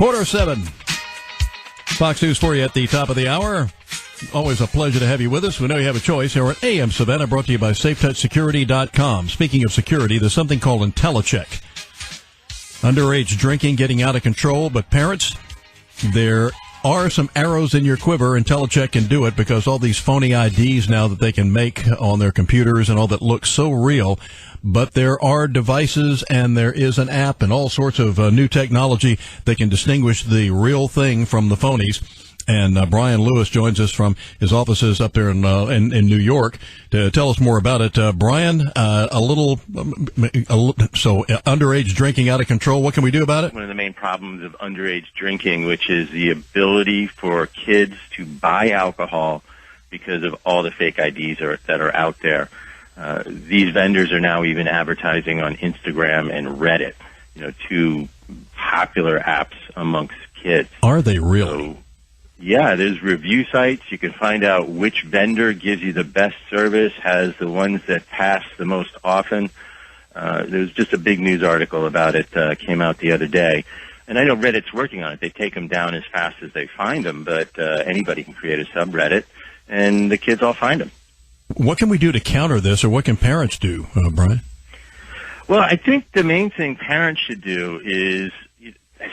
7:15. Fox News for you at the top of the hour. Always a pleasure to have you with us. We know you have a choice here at AM Savannah, brought to you by SafeTouchSecurity.com. Speaking of security, there's something called Intellicheck. Underage drinking getting out of control, but parents, there are some arrows in your quiver. Intellicheck can do it because all these phony IDs now that they can make on their computers and all that looks so real. But there are devices and there is an app and all sorts of new technology that can distinguish the real thing from the phonies. And Bryan Lewis joins us from his offices up there in New York to tell us more about it. Bryan, so underage drinking out of control. What can we do about it? One of the main problems of underage drinking, which is the ability for kids to buy alcohol because of all the fake IDs that are out there. These vendors are now even advertising on Instagram and Reddit, two popular apps amongst kids. Are they really? So, yeah, there's review sites. You can find out which vendor gives you the best service, has the ones that pass the most often. There's just a big news article about it came out the other day. And I know Reddit's working on it. They take them down as fast as they find them, but anybody can create a subreddit, and the kids all find them. What can we do to counter this, or what can parents do, Bryan? Well, I think the main thing parents should do is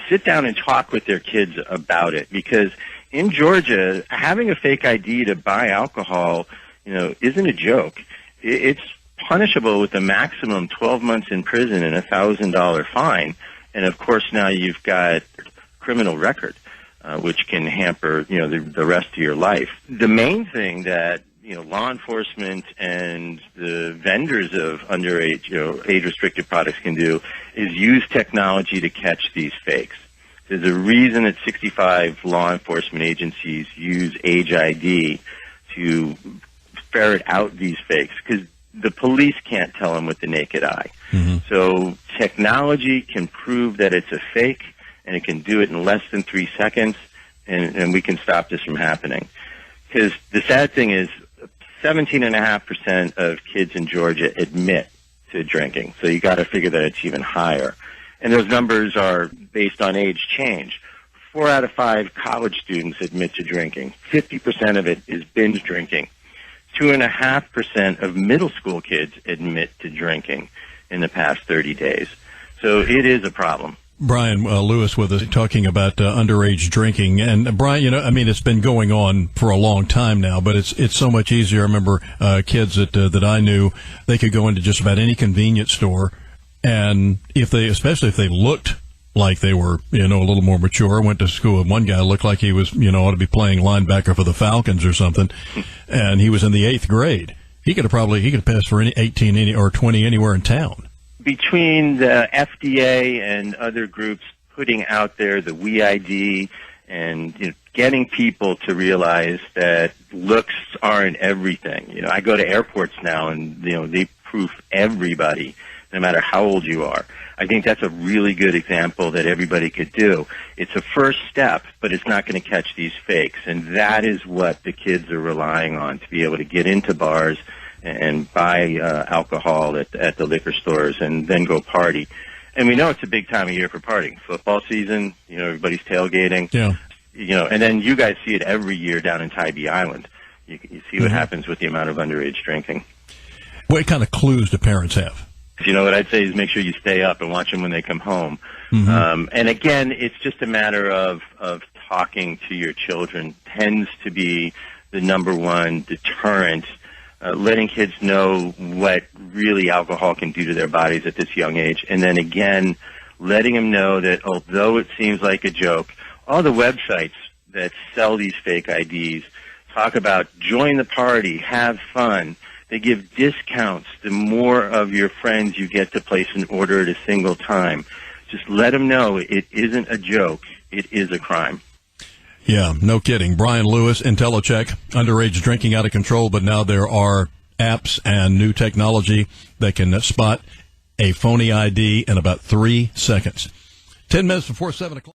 sit down and talk with their kids about it, because in Georgia, having a fake ID to buy alcohol, isn't a joke. It's punishable with a maximum 12 months in prison and a $1,000 fine. And of course, now you've got criminal record, which can hamper, the rest of your life. The main thing that law enforcement and the vendors of underage, age-restricted products can do is use technology to catch these fakes. There's a reason that 65 law enforcement agencies use Age ID to ferret out these fakes, because the police can't tell them with the naked eye. Mm-hmm. So technology can prove that it's a fake, and it can do it in less than 3 seconds, and we can stop this from happening. Because the sad thing is, 17.5% of kids in Georgia admit to drinking. So you got to figure that it's even higher. And those numbers are based on age change. 4 out of 5 college students admit to drinking. 50% of it is binge drinking. 2.5% of middle school kids admit to drinking in the past 30 days. So it is a problem. Bryan Lewis with us talking about underage drinking. And Bryan, it's been going on for a long time now, but it's so much easier. I remember kids that I knew, they could go into just about any convenience store, and especially if they looked like they were, a little more mature. I went to school and one guy looked like he was, ought to be playing linebacker for the Falcons or something, and he was in the 8th grade. He could have passed for 18 or 20 anywhere in town. Between the FDA and other groups putting out there the WeID and getting people to realize that looks aren't everything. I go to airports now and they proof everybody, no matter how old you are. I think that's a really good example that everybody could do. It's a first step, but it's not going to catch these fakes, and that is what the kids are relying on to be able to get into bars and buy alcohol at the liquor stores and then go party. And we know it's a big time of year for partying. Football season, everybody's tailgating. Yeah. And then you guys see it every year down in Tybee Island. You see what happens with the amount of underage drinking. What kind of clues do parents have? What I'd say is make sure you stay up and watch them when they come home. Mm-hmm. And again, it's just a matter of talking to your children tends to be the number one deterrent. Letting kids know what really alcohol can do to their bodies at this young age. And then again, letting them know that although it seems like a joke, all the websites that sell these fake IDs talk about join the party, have fun. They give discounts the more of your friends you get to place an order at a single time. Just let them know it isn't a joke. It is a crime. Yeah, no kidding. Bryan Lewis, Intellicheck, underage drinking out of control, but now there are apps and new technology that can spot a phony ID in about 3 seconds. 10 minutes before 7 o'clock.